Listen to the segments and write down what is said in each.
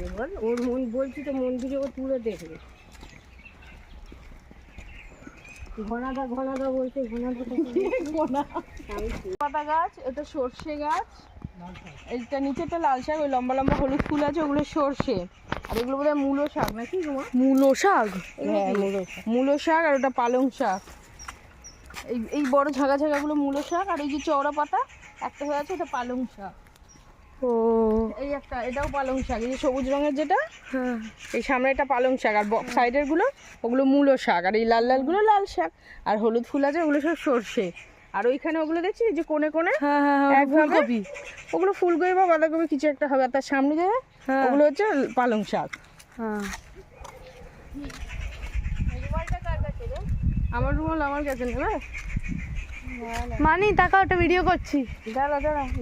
এবার ওর মন বলছি তো মন্দিরে ও তুলে দেখবে। ঘনাদা বলছে ঘনাদা পাতা গাছ, এটা সর্ষে গাছ, এইটা নিচেটা লাল শাক, ওই লম্বা লম্বা হলুদ ফুল আছে ওগুলো সর্ষে, আর এগুলো বোধহয় মূলো শাক নাকি তোমার? মূলো শাক, হ্যাঁ মূলো শাক, আর ওটা পালং শাক। এই বড় ঝাঁকা ঝাঁকাগুলো মূলো শাক, আর এই যে চওড়া পাতা একটা হয়ে আছে ওটা পালং শাক। ও এই একটা এটাও পালং শাক, এই যে সবুজ রঙের যেটা, হ্যাঁ, এই সামনে এটা পালং শাক, আর সাইডের গুলো ওগুলো মূলো শাক, আর এই লাল লাল গুলো লাল শাক, আর হলুদ ফুল আছে ওগুলো সব সর্ষে। আর ওইখানে ওগুলো দেখছি যে কোণে কোণে ফুলকপি, ওগুলো ফুলকপি বা বাঁধাকপি কিছু একটা হবে, আর তার সামনে যে ওগুলো হচ্ছে পালং শাক। আমার রুমাল আমার কাছে নেবে? মানি টাকা ওটা ভিডিও করছি। দাঁড়া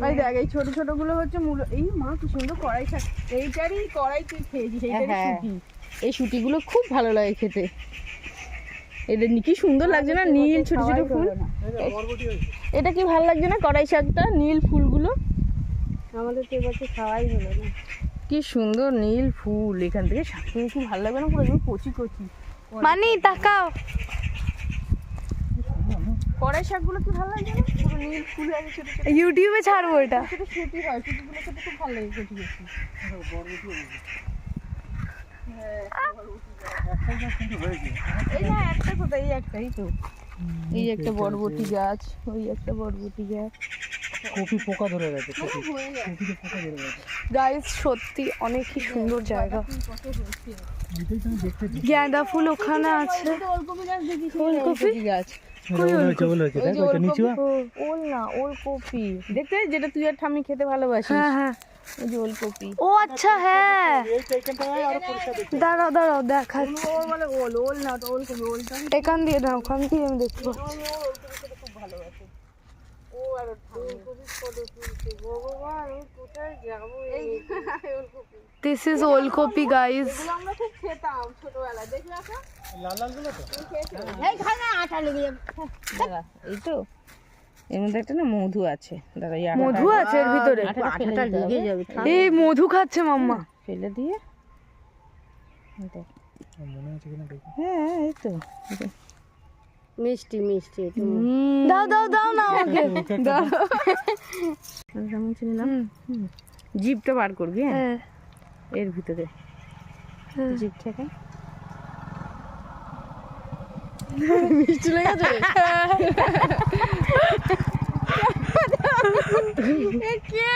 এই দেখ, এই ছোট ছোট গুলো হচ্ছে মূল। এই মা কি সুন্দর কড়াই শাক, এইটারই কড়াই তুই খেয়েছিস, এইটারই শুটি। এই শুটিগুলো খুব ভালো লাগে খেতে, এদের কি সুন্দর লাগছে না, নীল ছোট ছোট ফুল। এটা কি ভালো লাগছে না কড়াই শাকটা, নীল ফুলগুলো? আমাদের তো এবছর খাওয়াই হলো না। কি সুন্দর নীল ফুল, এখান থেকে শাক কি ভালো লাগবে না, পুরো একদম কচি কচি। মানি তাকাও, কড়াই শাকগুলো কি ভালো লাগছে না, পুরো নীল ফুল আছে ছোট ছোট। ইউটিউবে ছাড়বো এটা। ছোট শুটি হয়, শুটিগুলো খেতে খুব ভালো লাগে কচি কচি। এই না একটা কোথায়, এই একটাই তো, এই একটা বরবটি গাছ, ওই একটা বরবটি গাছ। কপি পোকা ধরে গেছে, গাইস সত্যি অনেকই সুন্দর জায়গা। গাঁদা ফুল ওখানে আছে, ওলকপি গাছ দেখিস? ওলকপি গাছ, ওল না ওলকপি, দেখতে যেটা তুই আর ঠাম্মি খেতে ভালোবাসিস। হ্যাঁ ওই যে ওলকপি। ও আচ্ছা হ্যাঁ, দাঁড়াও দেখাচ্ছি। ও বলে ওল না, ওটা ওলকপি। ওলটা এখান দিয়ে না, ওখান দিয়ে আমি দেখতে পাচ্ছি। ওলকপি খেতে খুব ভালোবাসে ও। আর ওলকপি ফটো তুলছে, ভগবান আমি কোথায় যাবো। এই ওলকপি, দিস ইজ ওলকপি গাইস। এগুলো আমরা খুব খেতাম ছোটবেলায়, দেখলে আসা লাল লাল গুলো তো। এই খাই না, আটা লেগে যাবে। এই তো এর মধ্যে একটা না মধু আছে, দাদা মধু আছে এর ভিতরে, আটাটা লেগে যাবে। এই মধু খাচ্ছে মাম্মা। ফেলে দিয়ে মনে আছে কিনা দেখি। হ্যাঁ এই তো মিষ্টি দাও না আমাকে দাও। চামচ নিলাম, জিভটা বার করবি। হ্যাঁ এর ভিতরে জিভ থেকে মিষ্টি লেগেছে। কে